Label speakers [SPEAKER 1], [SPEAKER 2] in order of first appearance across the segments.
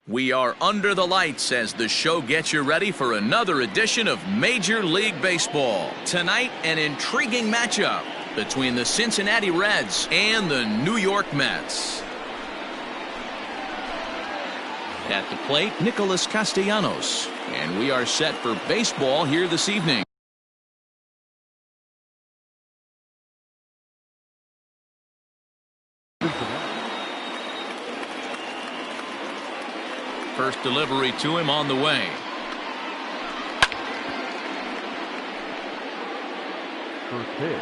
[SPEAKER 1] We are under the lights as the show gets you ready for another edition of Major League Baseball. Tonight, an intriguing matchup between the Cincinnati Reds and the New York Mets. At the plate, Nicholas Castellanos. And we are set for baseball here this evening. First delivery to him on the way.
[SPEAKER 2] First pitch,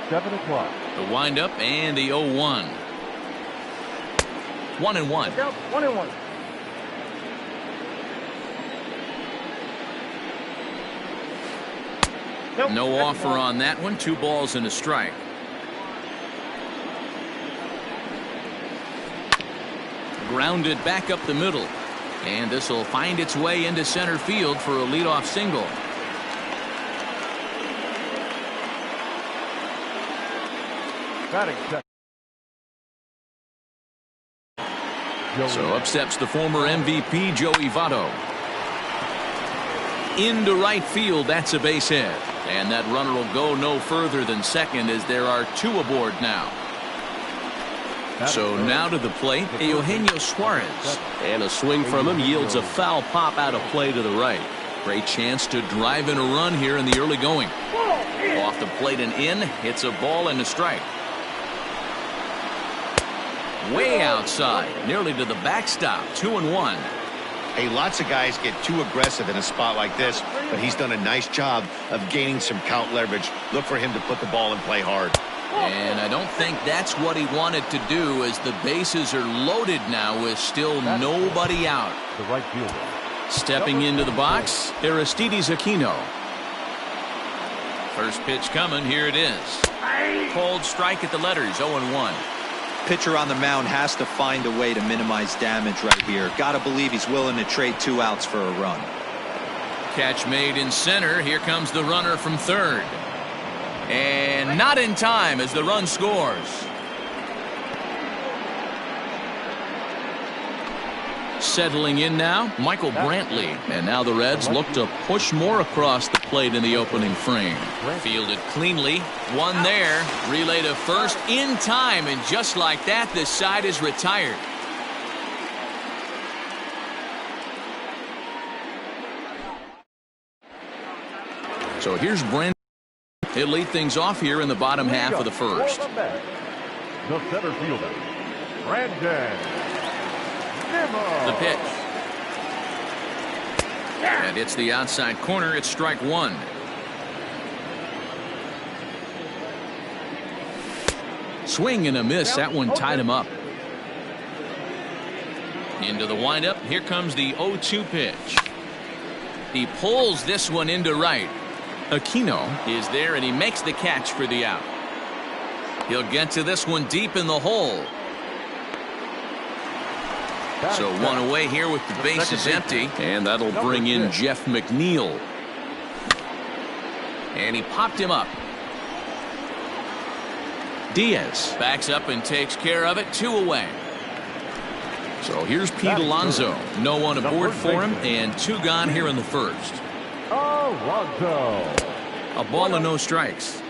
[SPEAKER 2] 7 o'clock.
[SPEAKER 1] The windup and the 0-1. 1-1.
[SPEAKER 3] 1-1. Nope.
[SPEAKER 1] No offer on that one. 2 balls and a strike. Grounded back up the middle. And this will find its way into center field for a leadoff single.
[SPEAKER 2] Batting second.
[SPEAKER 1] So up steps the former MVP Joey Votto. Into right field, that's a base hit. And that runner will go no further than second as there are 2 aboard now. So now to the plate, Eugenio Suarez. And a swing from him yields a foul pop out of play to the right. Great chance to drive in a run here in the early going. Off the plate and in, hits a ball and a strike. Way outside, nearly to the backstop, 2-1.
[SPEAKER 4] Hey, lots of guys get too aggressive in a spot like this, but he's done a nice job of gaining some count leverage. Look for him to put the ball in play hard.
[SPEAKER 1] And I don't think that's what he wanted to do, as the bases are loaded now with still nobody out.
[SPEAKER 2] The right fielder.
[SPEAKER 1] Stepping into the box, Aristides Aquino. First pitch coming, here it is. Cold strike at the letters, 0-1.
[SPEAKER 5] Pitcher on the mound has to find a way to minimize damage right here. Gotta believe he's willing to trade 2 outs for a run.
[SPEAKER 1] Catch made in center. Here comes the runner from third. And not in time as the run scores. Settling in now, Michael Brantley. And now the Reds look to push more across the plate in the opening frame. Fielded cleanly. One there. Relay to first in time. And just like that, this side is retired. So here's Brantley. He'll lead things off here in the bottom half of the first.
[SPEAKER 2] The center fielder, Brandon.
[SPEAKER 1] The pitch. And it's the outside corner. It's strike 1. Swing and a miss. That one tied him up. Into the windup. Here comes the 0-2 pitch. He pulls this one into right. Aquino is there, and he makes the catch for the out. He'll get to this one deep in the hole. So one away here with the bases empty, and that'll bring in Jeff McNeil. And he popped him up. Diaz backs up and takes care of it. 2 away. So here's Pete Alonso. No one aboard for him, and 2 gone here in the first.
[SPEAKER 2] Alonso.
[SPEAKER 1] A ball and no strikes.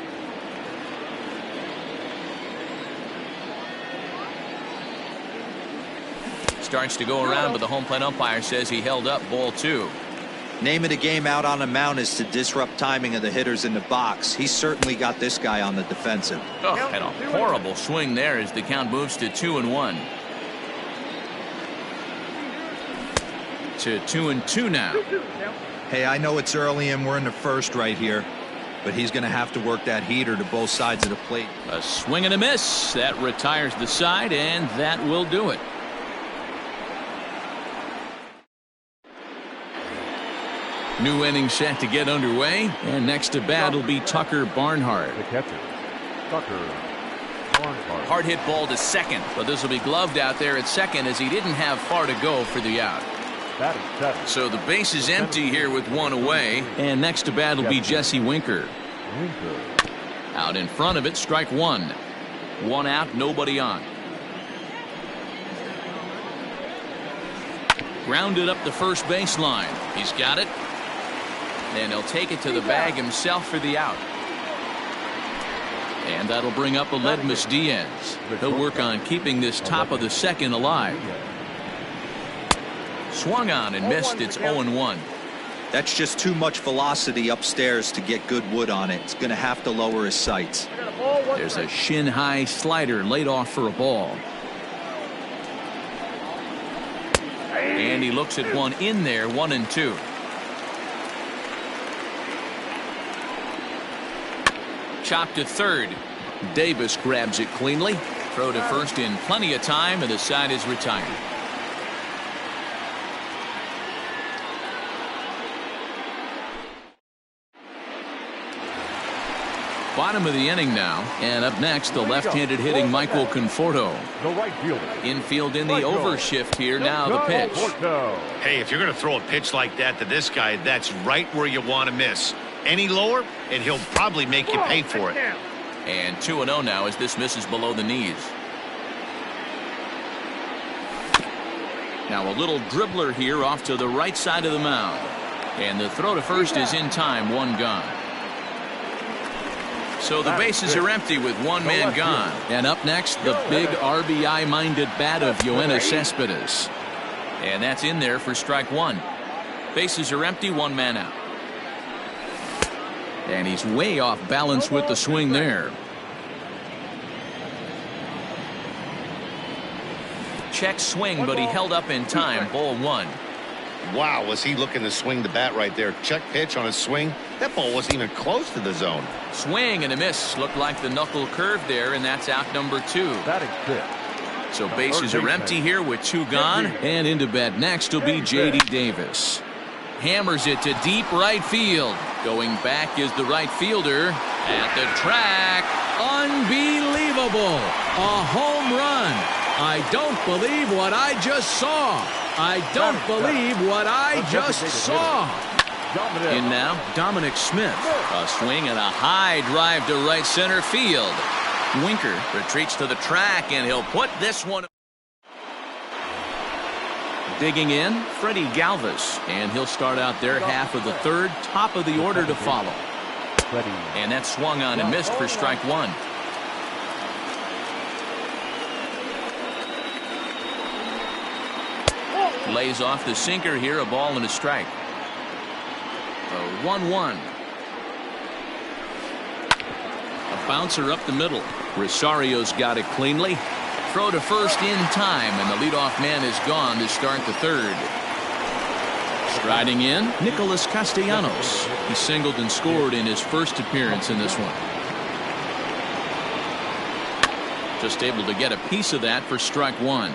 [SPEAKER 1] Starts to go around, but the home plate umpire says he held up, ball 2.
[SPEAKER 5] Name of the game out on the mound is to disrupt timing of the hitters in the box. He's certainly got this guy on the defensive.
[SPEAKER 1] Oh, and a horrible swing there as the count moves to 2-1. To 2-2 now.
[SPEAKER 5] Hey, I know it's early and we're in the first right here, but he's going to have to work that heater to both sides of the plate.
[SPEAKER 1] A swing and a miss. That retires the side, and that will do it. New inning set to get underway, and next to bat will be Tucker Barnhart.
[SPEAKER 2] The catcher, Tucker Barnhart.
[SPEAKER 1] Hard hit ball to second, but this will be gloved out there at second as he didn't have far to go for the out. So the base is empty here with 1 away, and next to bat will be Jesse Winker. Out in front of it, strike 1. 1 out, nobody on. Grounded up the first baseline. He's got it. And he'll take it to the bag himself for the out. And that'll bring up Aledmus Diaz. He'll work on keeping this top of the second alive. Swung on and missed. It's 0-1.
[SPEAKER 5] That's just too much velocity upstairs to get good wood on it. It's going to have to lower his sights.
[SPEAKER 1] There's a shin-high slider laid off for a ball. And he looks at one in there, 1-2. Chop to third. Davis grabs it cleanly. Throw to first in plenty of time, and the side is retired. Bottom of the inning now, and up next, the left-handed hitting Michael Conforto.
[SPEAKER 2] The right fielder.
[SPEAKER 1] Infield in the overshift here. Now the pitch.
[SPEAKER 4] Hey, if you're going to throw a pitch like that to this guy, that's right where you want to miss. Any lower, and he'll probably make you pay for it.
[SPEAKER 1] And 2-0 now as this misses below the knees. Now a little dribbler here off to the right side of the mound. And the throw to first is in time, one gone. So the bases are empty with one man gone. And up next, the big RBI-minded bat of Yoenis Cespedes. And that's in there for strike one. Bases are empty, one man out. And he's way off balance with the swing there. Check swing, but he held up in time. Ball one.
[SPEAKER 4] Wow, was he looking to swing the bat right there. Check pitch on his swing. That ball wasn't even close to the zone.
[SPEAKER 1] Swing and a miss. Looked like the knuckle curve there, and that's out number two.
[SPEAKER 2] Batting fifth.
[SPEAKER 1] So bases are empty here with two gone. And into bat next will be J.D. Davis. Hammers it to deep right field. Going back is the right fielder at the track. Unbelievable. A home run. I don't believe what I just saw. I don't believe what I just saw. In now, Dominic Smith. A swing and a high drive to right center field. Winker retreats to the track, and he'll put this one. Digging in, Freddie Galvis, and he'll start out their half of the third, top of the order to follow. And that swung on and missed for strike one. Lays off the sinker here, a ball and a strike. A 1-1. A bouncer up the middle. Rosario's got it cleanly. Throw to first in time, and the leadoff man is gone to start the third. Striding in, Nicholas Castellanos. He singled and scored in his first appearance in this one. Just able to get a piece of that for strike one.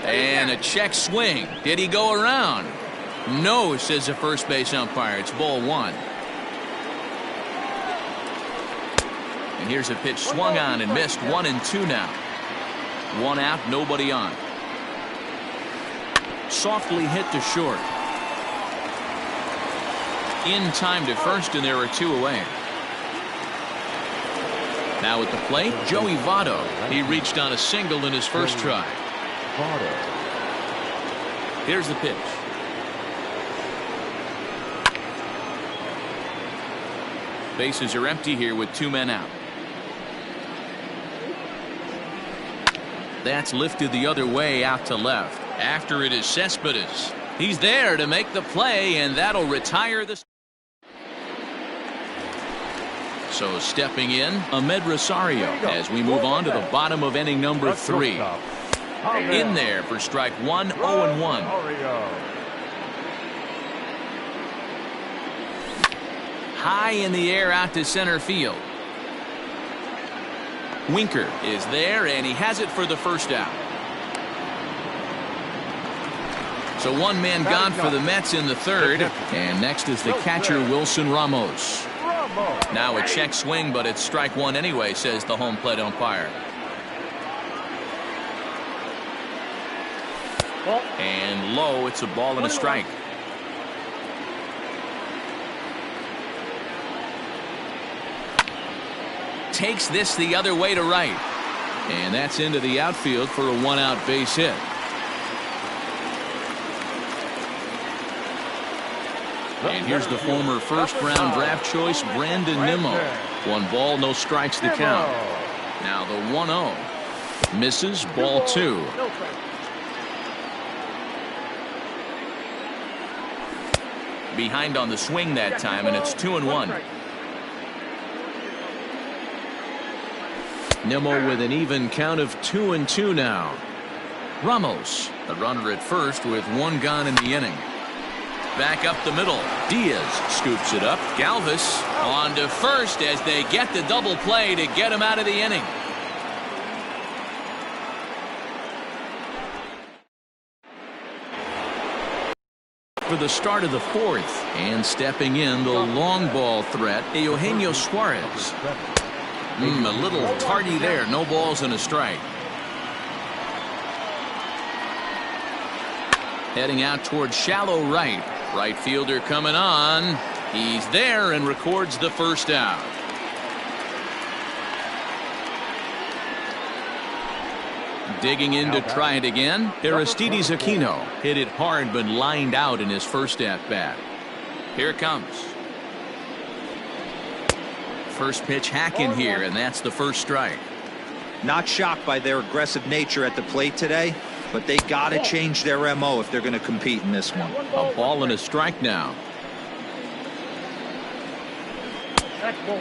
[SPEAKER 1] And a check swing. Did he go around? No, says the first base umpire. It's ball one. And here's a pitch swung on and missed. 1-2 now. One out, nobody on. Softly hit to short. In time to first, and there are two away. Now at the plate, Joey Votto. He reached on a single in his first try. Here's the pitch. Bases are empty here with two men out. That's lifted the other way out to left. After it is Cespedes. He's there to make the play, and that'll retire the. So stepping in, Ahmed Rosario as we move on to the bottom of inning number 3. In there for strike one, 0-1. High in the air out to center field. Winker is there, and he has it for the first out. So one man gone for the Mets in the third. And next is the catcher, Wilson Ramos. Now a check swing, but it's strike one anyway, says the home plate umpire. And low, it's a ball and a strike. takes this the other way to right. And that's into the outfield for a one-out base hit. And here's the former first-round draft choice, Brandon Nimmo. 1 ball, no strikes to count. Now the 1-0. Misses, ball 2. Behind on the swing that time, and it's 2-1. Nimmo with an even count of 2-2 now. Ramos, the runner at first with 1 gone in the inning. Back up the middle. Diaz scoops it up. Galvis on to first as they get the double play to get him out of the inning. For the start of the 4th, and stepping in the long ball threat, Eugenio Suarez. A little tardy there. No balls and a strike. Heading out towards shallow right. Right fielder coming on. He's there and records the first out. Digging in to try it again. Aristides Aquino hit it hard but lined out in his first at-bat. Here it comes. First pitch hacking here, and that's the first strike.
[SPEAKER 5] Not shocked by their aggressive nature at the plate today, but they got to change their MO if they're going to compete in this one.
[SPEAKER 1] A ball and a strike now.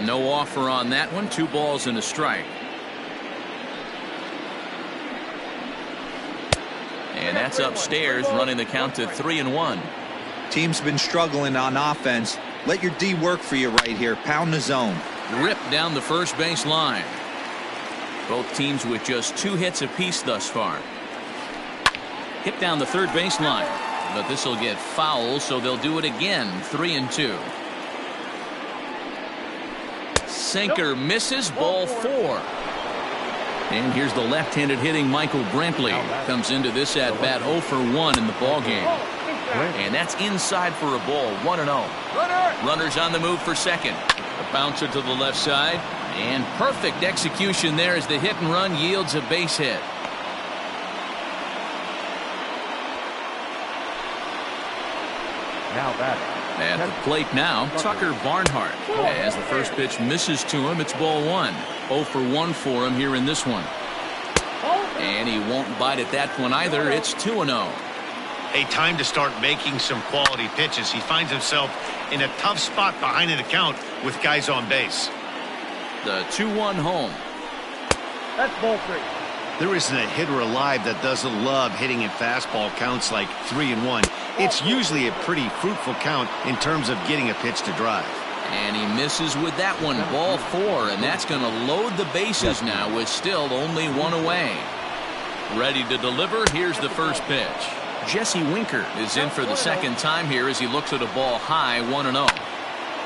[SPEAKER 1] No offer on that one. 2 balls and a strike. And that's upstairs, running the count to 3-1.
[SPEAKER 5] Team's been struggling on offense. Let your D work for you right here. Pound the zone.
[SPEAKER 1] Ripped down the first base line. Both teams with just 2 hits apiece thus far. Hit down the third base line, but this will get foul, so they'll do it again. 3-2. Sinker misses, ball 4. And here's the left-handed hitting Michael Brantley. Comes into this at-bat 0 for 1 in the ballgame. And that's inside for a ball. 1-0. Runners on the move for second. A bouncer to the left side. And perfect execution there as the hit and run yields a base hit.
[SPEAKER 2] Now batting.
[SPEAKER 1] At the plate now, Tucker Barnhart. As the first pitch misses to him, it's ball 1. 0 for 1 for him here in this one. And he won't bite at that one either. It's 2-0.
[SPEAKER 4] A time to start making some quality pitches. He finds himself in a tough spot behind an account with guys on base.
[SPEAKER 1] The 2-1 home.
[SPEAKER 2] That's ball 3.
[SPEAKER 4] There isn't a hitter alive that doesn't love hitting in fastball counts like 3-1. It's usually a pretty fruitful count in terms of getting a pitch to drive.
[SPEAKER 1] And he misses with that one. Ball 4, and that's going to load the bases now with still only 1 away. Ready to deliver. Here's the first pitch. Jesse Winker is in for the second time here as he looks at a ball high. 1-0.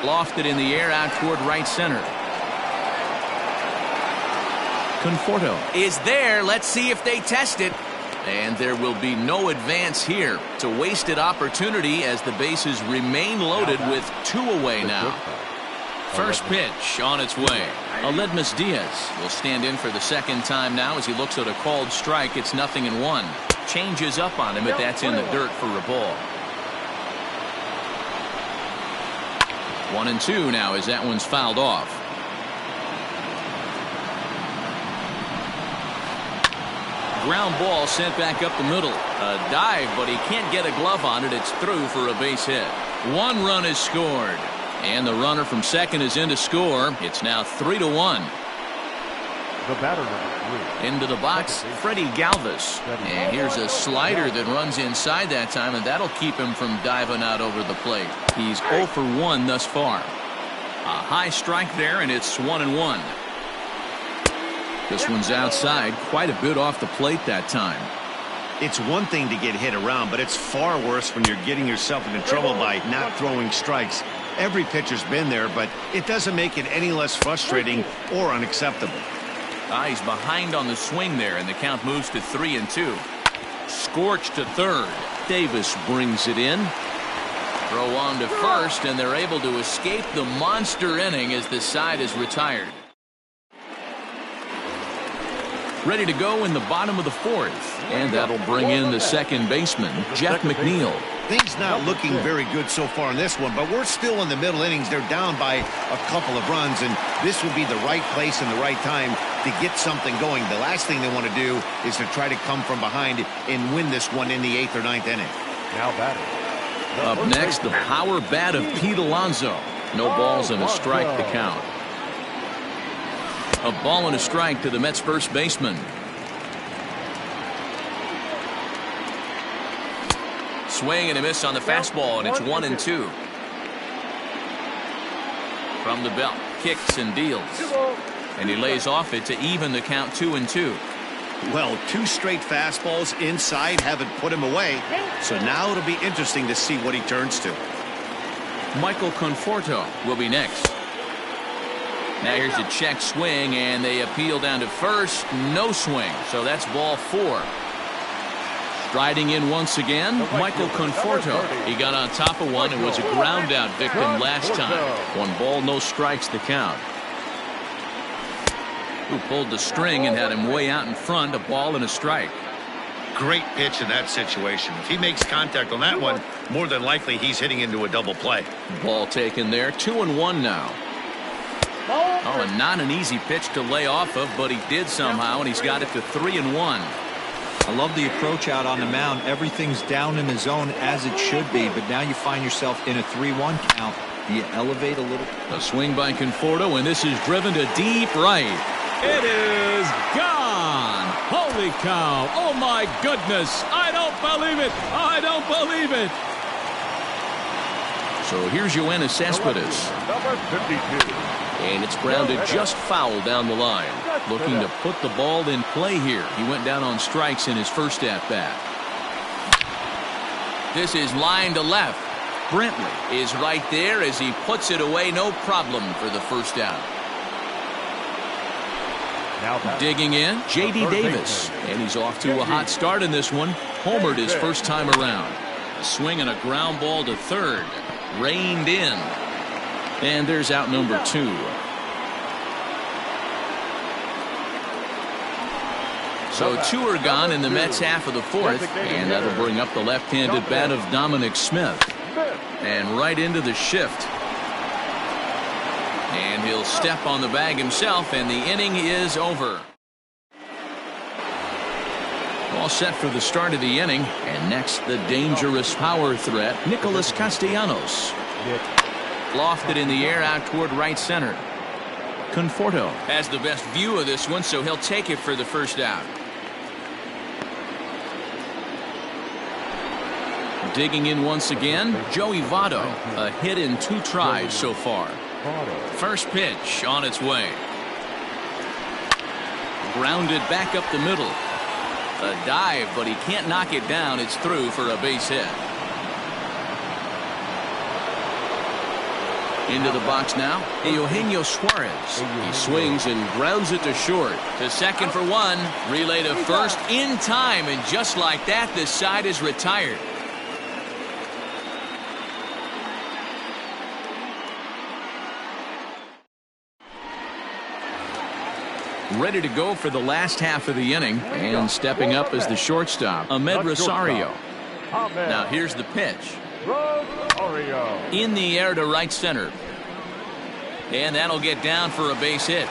[SPEAKER 1] Lofted in the air out toward right center. Conforto is there. Let's see if they test it. And there will be no advance here. It's a wasted opportunity as the bases remain loaded with 2 away now. First pitch on its way. Aledmus Diaz will stand in for the second time now as he looks at a called strike. It's 0-1. Changes up on him, but that's in the dirt for a ball. 1-2 now as that one's fouled off. Ground ball sent back up the middle. A dive, but he can't get a glove on it. It's through for a base hit. 1 run is scored. And the runner from second is in to score. It's now 3-1.
[SPEAKER 2] The batter number 3.
[SPEAKER 1] Into the box, Freddie Galvis. And here's a slider that runs inside that time, and that'll keep him from diving out over the plate. He's 0 for 1 thus far. A high strike there, and it's 1-1. This one's outside, quite a bit off the plate that time.
[SPEAKER 4] It's one thing to get hit around, but it's far worse when you're getting yourself into trouble by not throwing strikes. Every pitcher's been there, but it doesn't make it any less frustrating or unacceptable.
[SPEAKER 1] He's behind on the swing there, and the count moves to 3-2. Scorched to third. Davis brings it in. Throw on to first, and they're able to escape the monster inning as the side is retired. Ready to go in the bottom of the fourth. And that'll bring in the second baseman, Jeff McNeil.
[SPEAKER 4] Things not looking very good so far in this one, but we're still in the middle innings. They're down by a couple of runs, and this would be the right place and the right time to get something going. The last thing they want to do is to try to come from behind and win this one in the 8th or 9th inning.
[SPEAKER 2] Now batting.
[SPEAKER 1] Up next, the power bat of Pete Alonso. No balls and a strike to count. A ball and a strike to the Mets first baseman. Swing and a miss on the fastball, and it's 1-2. From the belt, kicks and deals. And he lays off it to even the count 2-2.
[SPEAKER 4] Well, 2 straight fastballs inside haven't put him away. So now it'll be interesting to see what he turns to.
[SPEAKER 1] Michael Conforto will be next. Now here's a check swing, and they appeal down to first. No swing, so that's ball 4. Striding in once again, Michael Conforto. He got on top of one and was a ground out victim last time. 1 ball, no strikes to count. Who pulled the string and had him way out in front, a ball and a strike.
[SPEAKER 4] Great pitch in that situation. If he makes contact on that one, more than likely he's hitting into a double play.
[SPEAKER 1] Ball taken there, 2-1 now. Oh, and not an easy pitch to lay off of, but he did somehow, and he's got it to 3-1.
[SPEAKER 5] I love the approach out on the mound. Everything's down in the zone as it should be, but now you find yourself in a 3-1 count. You elevate a little.
[SPEAKER 1] A swing by Conforto, and this is driven to deep right. It is gone. Holy cow. Oh, my goodness. I don't believe it. I don't believe it. So here's Yoenis Cespedes.
[SPEAKER 2] Number 52.
[SPEAKER 1] And it's grounded just foul down the line. Looking to put the ball in play here. He went down on strikes in his first at-bat. This is line to left. Brentley is right there as he puts it away. No problem for the first out. Digging in, J.D. Davis. And he's off to a hot start in this one. Homered his first time around. A swing and a ground ball to third. Reined in. And there's out number 2. So 2 are gone in the Mets half of the fourth. And that'll bring up the left-handed bat of Dominic Smith. And right into the shift. And he'll step on the bag himself, and the inning is over. All set for the start of the inning. And next, the dangerous power threat, Nicholas Castellanos. Lofted in the air out toward right center. Conforto has the best view of this one, so he'll take it for the first out. Digging in once again, Joey Votto. A hit in 2 tries so far. First pitch on its way. Grounded back up the middle. A dive, but he can't knock it down. It's through for a base hit. Into the box now, Eugenio Suarez. He swings and grounds it to short. To second for 1. Relay to first in time, and just like that, the side is retired. Ready to go for the last half of the inning, and stepping up as the shortstop, Ahmed Rosario. Now here's the pitch. In the air to right center. And that'll get down for a base hit.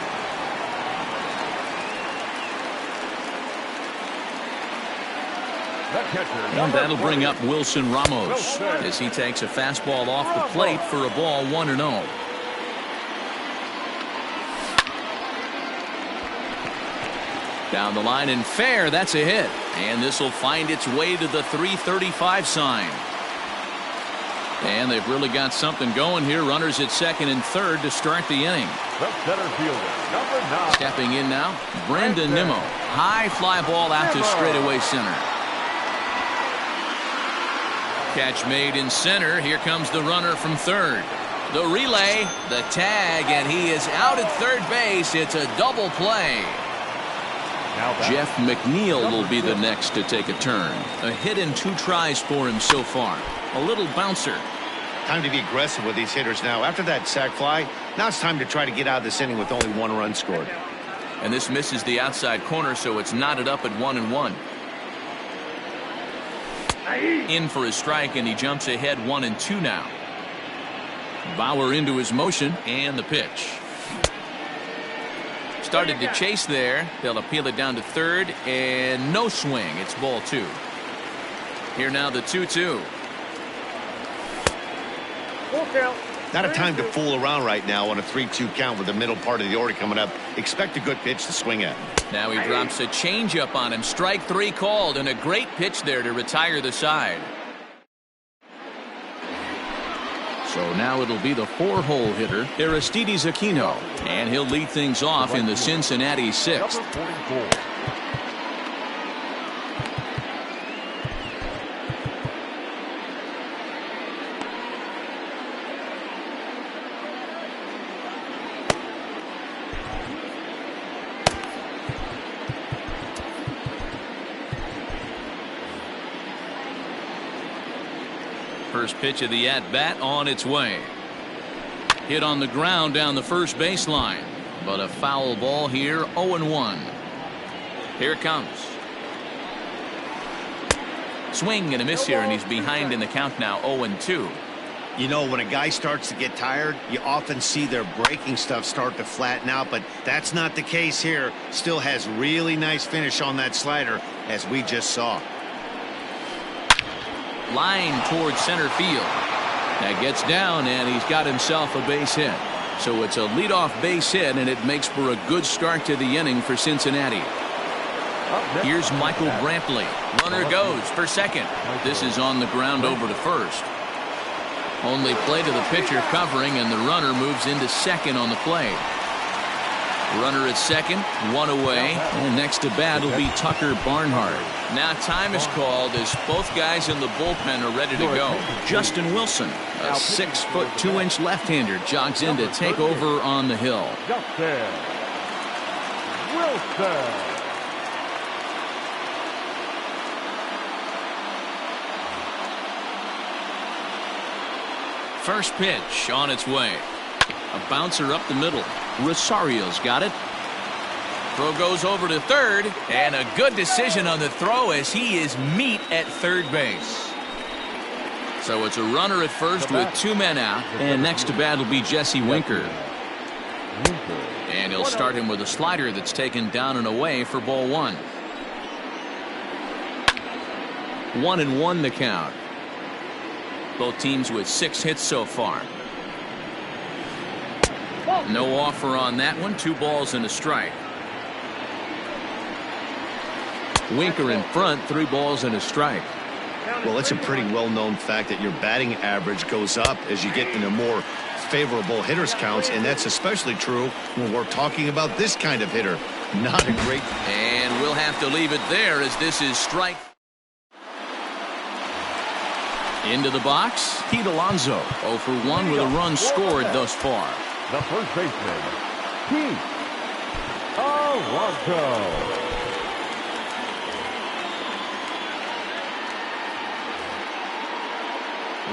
[SPEAKER 1] And that'll bring up Wilson Ramos as he takes a fastball off the plate for a ball 1-0. Down the line and fair, that's a hit. And this will find its way to the 335 sign. And they've really got something going here. Runners at second and third to start the inning.
[SPEAKER 2] The center fielder, number 9.
[SPEAKER 1] Stepping in now, Brandon Nimmo. High fly ball out to straightaway center. Catch made in center. Here comes the runner from third. The relay, the tag, and he is out at third base. It's a double play. Jeff McNeil will be the next to take a turn. A hit in 2 tries for him so far. A little bouncer.
[SPEAKER 4] Time to be aggressive with these hitters now. After that sac fly, now it's time to try to get out of this inning with only 1 run scored.
[SPEAKER 1] And this misses the outside corner, so it's knotted up at 1-1. In for a strike, and he jumps ahead 1-2 now. Bauer into his motion, and the pitch. Started to chase there. They'll appeal it down to third, and no swing. It's ball 2. Here now the 2-2.
[SPEAKER 4] Not a time to fool around right now on a 3-2 count with the middle part of the order coming up. Expect a good pitch to swing at.
[SPEAKER 1] Now he drops a changeup on him. Strike 3 called, and a great pitch there to retire the side. So now it'll be the 4-hole hitter, Aristides Aquino, and he'll lead things off in the Cincinnati 6th. First pitch of the at-bat on its way. Hit on the ground down the first baseline, but a foul ball here. 0-1. Here it comes. Swing and a miss here, and he's behind in the count now. 0-2.
[SPEAKER 4] You know, when a guy starts to get tired, you often see their breaking stuff start to flatten out, but that's not the case here. Still has really nice finish on that slider, as we just saw.
[SPEAKER 1] Line towards center field. That gets down, and he's got himself a base hit. So it's a leadoff base hit, and it makes for a good start to the inning for Cincinnati. Here's Michael Brantley. Runner goes for second. This is on the ground over to first. Only play to the pitcher covering, and the runner moves into second on the play. Runner at second, 1 away, and next to bat will be Tucker Barnhart. Now time is called as both guys in the bullpen are ready to go. Justin Wilson, a 6-foot 2-inch left-hander, jogs in to take over on the hill.
[SPEAKER 2] Justin Wilson.
[SPEAKER 1] First pitch on its way. A bouncer up the middle. Rosario's got it. Throw goes over to third, and a good decision on the throw as he is meat at third base. So it's a runner at first with 2 men out, and next to bat will be Jesse Winker. And he'll start him with a slider that's taken down and away for ball 1. 1-1 the count. Both teams with 6 hits so far. No offer on that one. 2 balls and a strike. Winker in front, 3 balls and a strike.
[SPEAKER 4] Well, it's a pretty well-known fact that your batting average goes up as you get into more favorable hitters counts, and that's especially true when we're talking about this kind of hitter. Not a great...
[SPEAKER 1] And we'll have to leave it there as this is strike. Into the box, Pete Alonso. 0 for 1 with a run scored thus far.
[SPEAKER 2] The first baseman, Pete Alonso.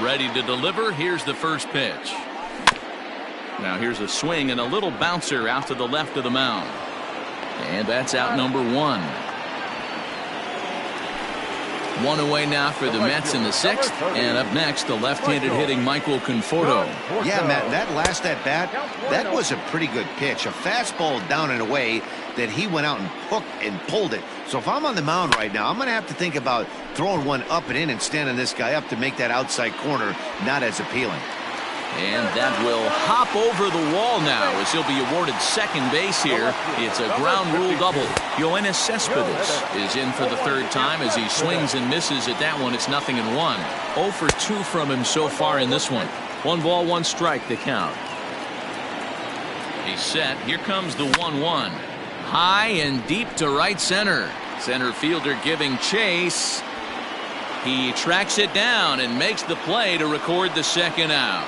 [SPEAKER 1] Ready to deliver. Here's the first pitch. Now here's a swing and a little bouncer out to the left of the mound. And that's out number 1. 1 away now for the Mets in the 6th. And up next, the left-handed hitting Michael Conforto.
[SPEAKER 4] Yeah, Matt, that last at-bat, that was a pretty good pitch. A fastball down and away that he went out and hooked and pulled it. So if I'm on the mound right now, I'm going to have to think about throwing one up and in and standing this guy up to make that outside corner not as appealing.
[SPEAKER 1] And that will hop over the wall now as he'll be awarded second base here. It's a ground rule double. Yoenis Cespedes is in for the 3rd time as he swings and misses at that one. It's 0-1. 0 for 2 from him so far in this one. 1 ball, 1 strike the count. He's set. Here comes the 1-1. High and deep to right center. Center fielder giving chase. He tracks it down and makes the play to record the second out.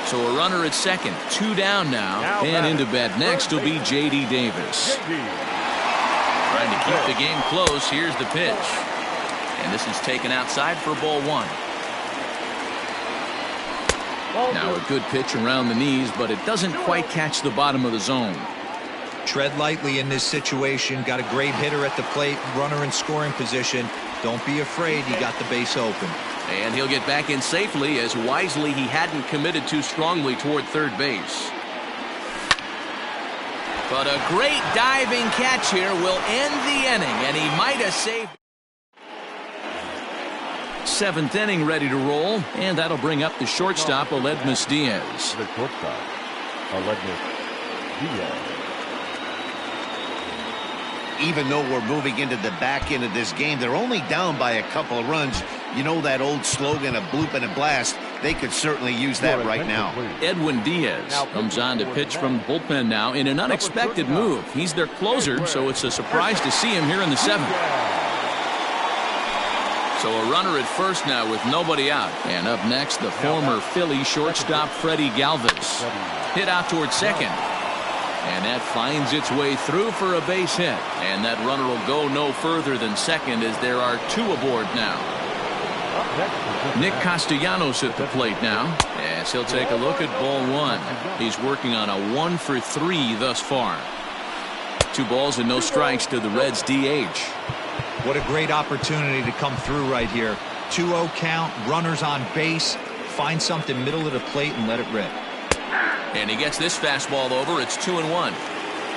[SPEAKER 1] So a runner at second, 2 down now, and into bat next will be J.D. Davis. Trying to keep the game close. Here's the pitch. And this is taken outside for ball 1. Now a good pitch around the knees, but it doesn't quite catch the bottom of the zone.
[SPEAKER 5] Tread lightly in this situation. Got a great hitter at the plate, runner in scoring position. Don't be afraid, you got the base open.
[SPEAKER 1] And he'll get back in safely, as wisely he hadn't committed too strongly toward third base. But a great diving catch here will end the inning, and he might have saved. Seventh inning ready to roll, and that'll bring up the shortstop, Aledmus Diaz.
[SPEAKER 2] The shortstop, Aledmus Diaz.
[SPEAKER 4] Even though we're moving into the back end of this game, they're only down by a couple of runs. You know that old slogan, a bloop and a blast? They could certainly use that right now.
[SPEAKER 1] Edwin Diaz comes on to pitch from the bullpen now in an unexpected move. He's their closer, so it's a surprise to see him here in the seventh. So a runner at first now with nobody out. And up next, the former Philly shortstop Freddie Galvis. Hit out towards second. And that finds its way through for a base hit. And that runner will go no further than second, as there are two aboard now. Nick Castellanos at the plate now, as he'll take a look at ball one. He's working on a 1-for-3 thus far. 2 balls and no strikes to the Reds DH.
[SPEAKER 5] What a great opportunity to come through right here. 2-0 count, runners on base. Find something middle of the plate and let it rip.
[SPEAKER 1] And he gets this fastball over. It's 2-1.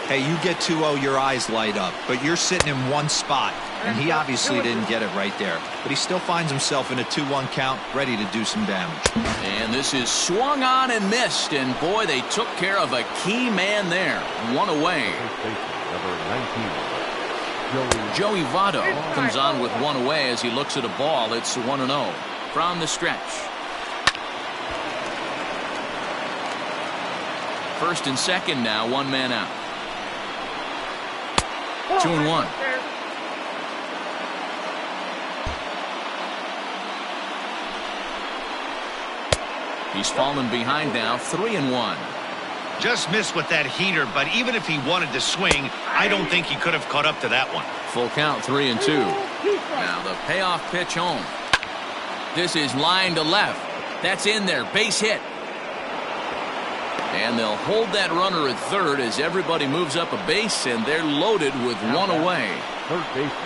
[SPEAKER 5] Hey, you get 2-0, your eyes light up, but you're sitting in one spot, and he obviously didn't get it right there. But he still finds himself in a 2-1 count, ready to do some damage.
[SPEAKER 1] And this is swung on and missed, and boy, they took care of a key man there. 1 away.
[SPEAKER 2] Number 19,
[SPEAKER 1] Joey Votto comes on with 1 away as he looks at a ball. It's 1-0 from the stretch. First and second now, 1 man out. 2-1. He's fallen behind now, 3-1.
[SPEAKER 4] Just missed with that heater, but even if he wanted to swing, I don't think he could have caught up to that one.
[SPEAKER 1] Full count, 3-2. Now the payoff pitch home. This is line to left. That's in there, base hit. And they'll hold that runner at third as everybody moves up a base, and they're loaded with 1 away.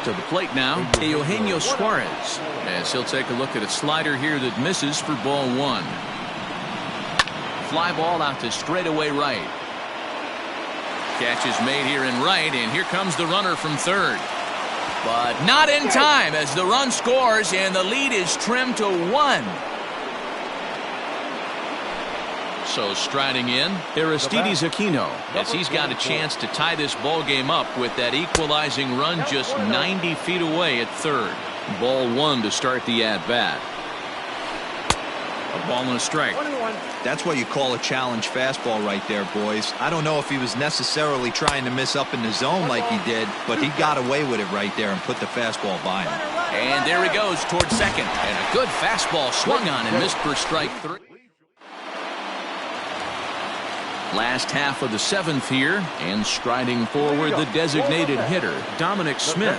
[SPEAKER 1] To the plate now, Eugenio Suarez, as he'll take a look at a slider here that misses for ball 1. Fly ball out to straightaway right. Catch is made here in right, and here comes the runner from third. But not in time as the run scores, and the lead is trimmed to 1. So striding in, Aristides Aquino, as he's got a chance to tie this ball game up with that equalizing run just 90 feet away at third. Ball 1 to start the at-bat. A ball and a strike.
[SPEAKER 5] That's what you call a challenge fastball right there, boys. I don't know if he was necessarily trying to miss up in the zone like he did, but he got away with it right there and put the fastball by him.
[SPEAKER 1] And there he goes towards second. And a good fastball swung on and missed for strike 3. Last half of the 7th here, and striding forward the designated hitter, Dominic Smith.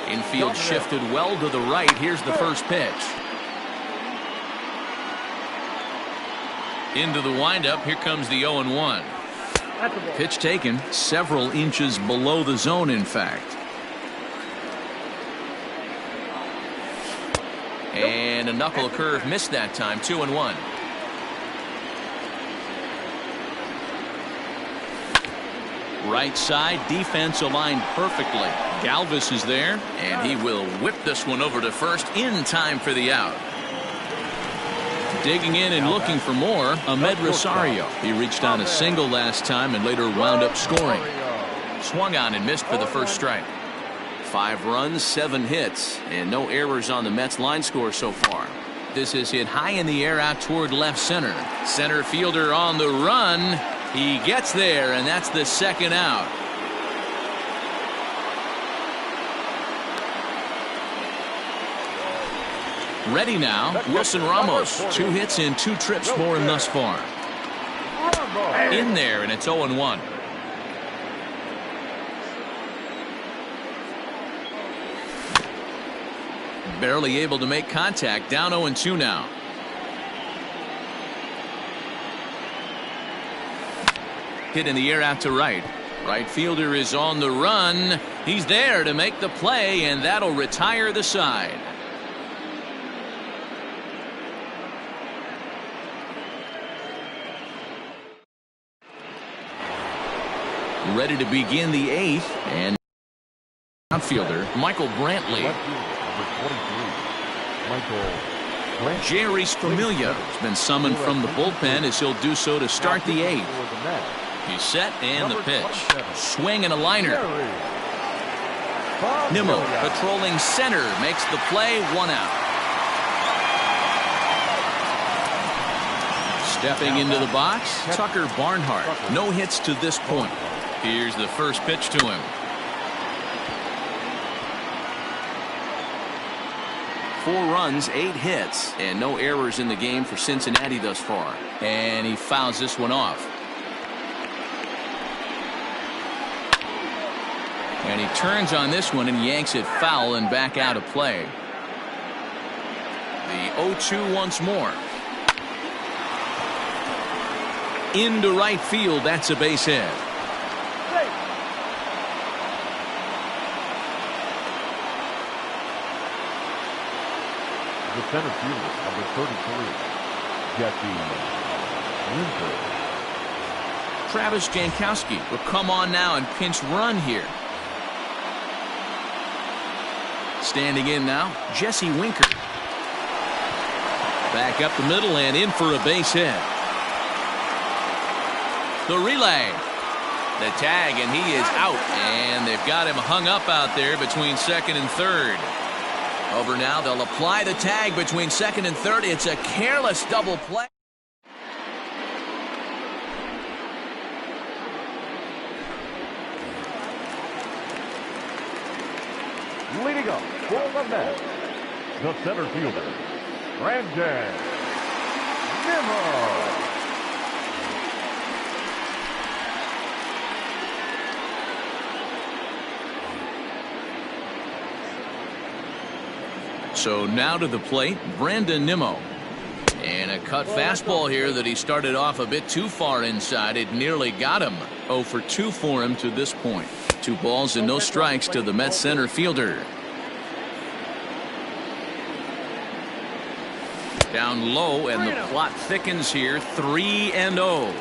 [SPEAKER 1] Infield shifted well to the right. Here's the first pitch. Into the windup. Here comes the 0-1. Pitch taken several inches below the zone, in fact. And a knuckle curve missed that time. 2-1. Right side, defense aligned perfectly. Galvis is there, and he will whip this one over to first in time for the out. Digging in and looking for more, Ahmed Rosario. He reached on a single last time and later wound up scoring. Swung on and missed for the first strike. 5 runs, 7 hits, and no errors on the Mets line score so far. This is hit high in the air out toward left center. Center fielder on the run. He gets there, and that's the second out. Ready now, Wilson Ramos. 2 hits and 2 trips for him thus far. In there, and it's 0-1. Barely able to make contact. Down 0-2 now. Hit in the air out to right. Right fielder is on the run. He's there to make the play, and that'll retire the side. Ready to begin the 8th, and outfielder Michael Brantley. Jerry Familia has been summoned from the bullpen as he'll do so to start the 8th. He's set, and the pitch. Swing and a liner. Nimmo patrolling center makes the play, 1 out. Stepping into the box, Tucker Barnhart. No hits to this point. Here's the first pitch to him. 4 runs, 8 hits, and no errors in the game for Cincinnati thus far. And he fouls this one off. And he turns on this one and yanks it foul and back out of play. The 0-2 once more. Into right field, that's a base hit.
[SPEAKER 2] The center fielder, number 33, Jesse Winker.
[SPEAKER 1] Travis Jankowski will come on now and pinch run here. Standing in now, Jesse Winker. Back up the middle and in for a base hit. The relay. The tag, and he is out. And they've got him hung up out there between second and third. Over now, they'll apply the tag between second and third. It's a careless double play.
[SPEAKER 2] Leading up for the Mets, the center fielder, Brandon Nimmo.
[SPEAKER 1] So now to the plate, Brandon Nimmo. And a cut fastball here that he started off a bit too far inside. It nearly got him. 0 for 2 for him to this point. 2 balls and no strikes to the Mets center fielder. Down low, and the plot thickens here. 3-0.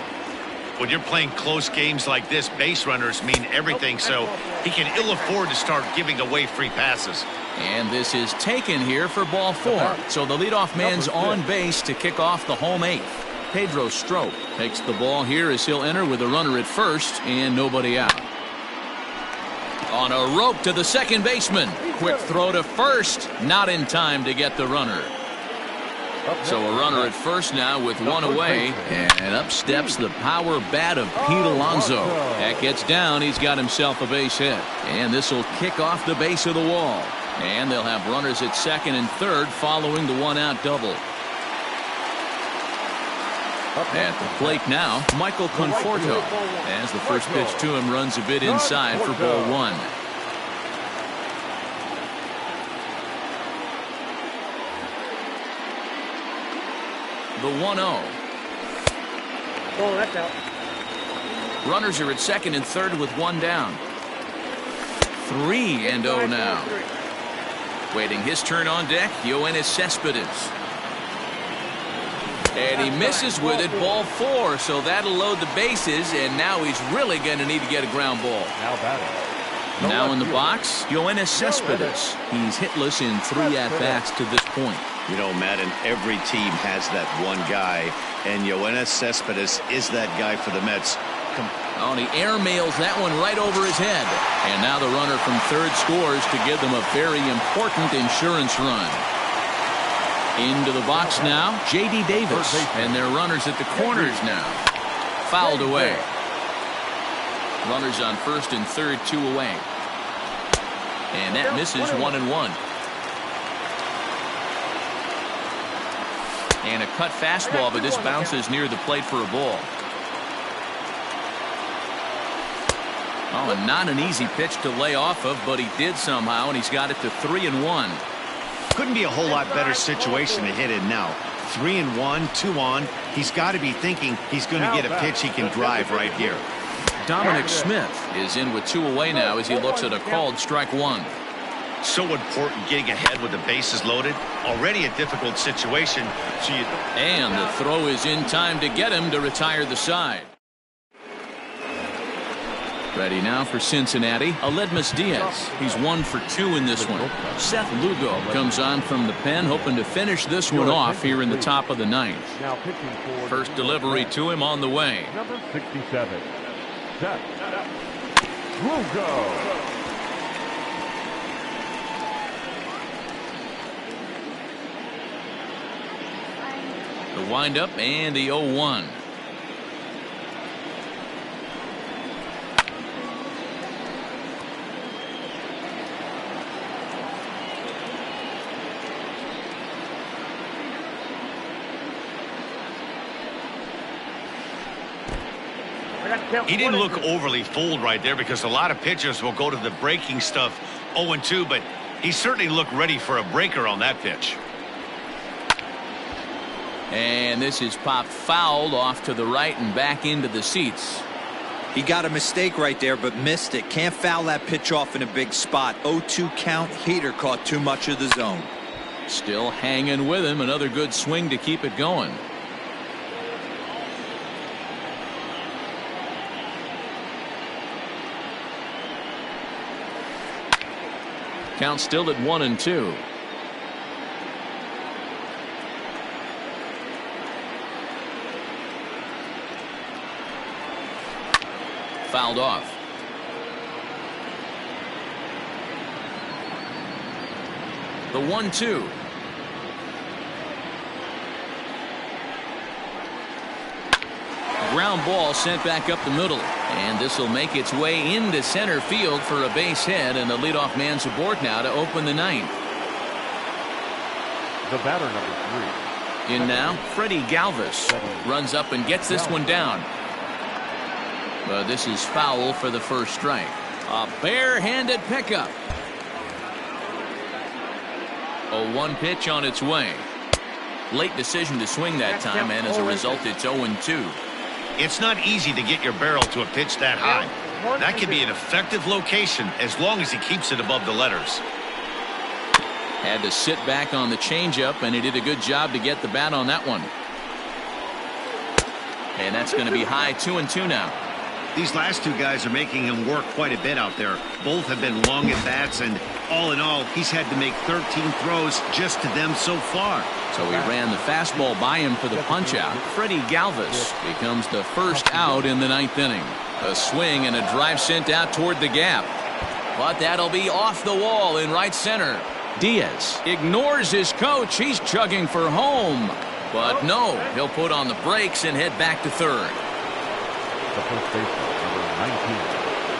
[SPEAKER 4] When you're playing close games like this, base runners mean everything, so he can ill afford to start giving away free passes.
[SPEAKER 1] And this is taken here for ball 4. So the leadoff man's on base to kick off the home 8th. Pedro Strop takes the ball here as he'll enter with a runner at first and nobody out. On a rope to the second baseman. Quick throw to first. Not in time to get the runner. So a runner at first now with 1 away. And up steps the power bat of Pete Alonso. That gets down. He's got himself a base hit. And this will kick off the base of the wall. And they'll have runners at second and third following the 1-out double. At the plate now, Michael Conforto. As the first pitch to him runs a bit inside for ball 1. The 1-0.
[SPEAKER 3] Oh, that's out.
[SPEAKER 1] Runners are at second and third with 1 down. 3-0 now. Waiting his turn on deck, Yoenis Cespedes. And he misses with it, ball 4, so that'll load the bases, and now he's really going to need to get a ground ball. Now in the box, Yoenis Cespedes. He's hitless in 3 at-bats to this point.
[SPEAKER 4] You know, Madden, every team has that one guy, and Yoenis Cespedes is that guy for the Mets.
[SPEAKER 1] Oh, and he airmails that one right over his head. And now the runner from third scores to give them a very important insurance run. Into the box now, J.D. Davis. And their runners at the corners now. Fouled away. Runners on first and third, 2 away. And that misses 1-1. And a cut fastball, but this bounces near the plate for a ball. Oh, and not an easy pitch to lay off of, but he did somehow, and he's got it to 3-1.
[SPEAKER 4] Couldn't be a whole lot better situation to hit in now. 3-1, 2 on. He's got to be thinking he's going to get a pitch he can drive right here.
[SPEAKER 1] Dominic Smith is in with 2 away now as he looks at a called strike 1.
[SPEAKER 4] So important getting ahead with the bases loaded. Already a difficult situation.
[SPEAKER 1] And the throw is in time to get him to retire the side. Ready now for Cincinnati, Aledmus Diaz. He's 1 for 2 in this one. Seth Lugo comes on from the pen, hoping to finish this one off here in the top of the 9th. First delivery to him on the way.
[SPEAKER 2] Number 67, Seth Lugo.
[SPEAKER 1] The windup and the 0-1.
[SPEAKER 4] He didn't look overly fooled right there because a lot of pitchers will go to the breaking stuff 0-2, but he certainly looked ready for a breaker on that pitch.
[SPEAKER 1] And this is popped fouled off to the right and back into the seats.
[SPEAKER 5] He got a mistake right there, but missed it. Can't foul that pitch off in a big spot. 0-2 count. Heater caught too much of the zone.
[SPEAKER 1] Still hanging with him. Another good swing to keep it going. Count still at 1-2. Fouled off. The 1-2. Ground ball sent back up the middle. And this will make its way into center field for a base hit, and the leadoff man's aboard now to open the 9th.
[SPEAKER 2] The batter, number 3.
[SPEAKER 1] In now, Freddie Galvis runs up and gets this one down. But this is foul for the first strike. A barehanded pickup. A 1 pitch on its way. Late decision to swing that time, and as a result, it's 0-2.
[SPEAKER 4] It's not easy to get your barrel to a pitch that high. That can be an effective location as long as he keeps it above the letters.
[SPEAKER 1] Had to sit back on the changeup, and he did a good job to get the bat on that one. And that's going to be high 2-2 now.
[SPEAKER 4] These last 2 guys are making him work quite a bit out there. Both have been long at bats, and all in all, he's had to make 13 throws just to them so far.
[SPEAKER 1] So he ran the fastball by him for the punch-out. Freddie Galvis becomes the first out in the 9th inning. A swing and a drive sent out toward the gap. But that'll be off the wall in right center. Diaz ignores his coach. He's chugging for home. But no, he'll put on the brakes and head back to third.
[SPEAKER 2] The first baseman, number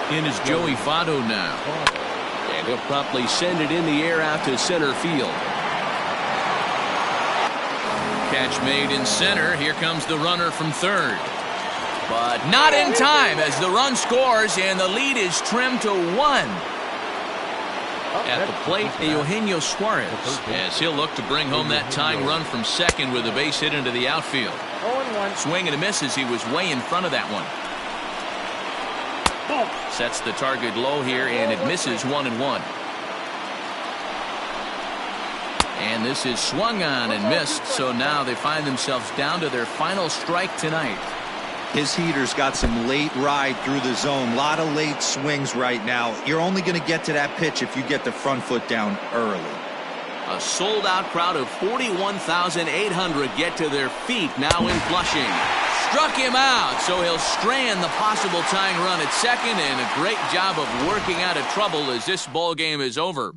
[SPEAKER 2] 19.
[SPEAKER 1] In is Joey Votto now. And he'll promptly send it in the air out to center field. Catch made in center. Here comes the runner from third. But not in time as the run scores and the lead is trimmed to 1. At the plate, Eugenio Suarez, as he'll look to bring home that tying run from second with a base hit into the outfield. Swing and a miss as he was way in front of that one. Sets the target low here, and it misses 1-1. And this is swung on and missed, so now they find themselves down to their final strike tonight.
[SPEAKER 5] His heater's got some late ride through the zone. A lot of late swings right now. You're only going to get to that pitch if you get the front foot down early.
[SPEAKER 1] A sold-out crowd of 41,800 get to their feet now in Flushing. Struck him out, so he'll strand the possible tying run at second, and a great job of working out of trouble as this ball game is over.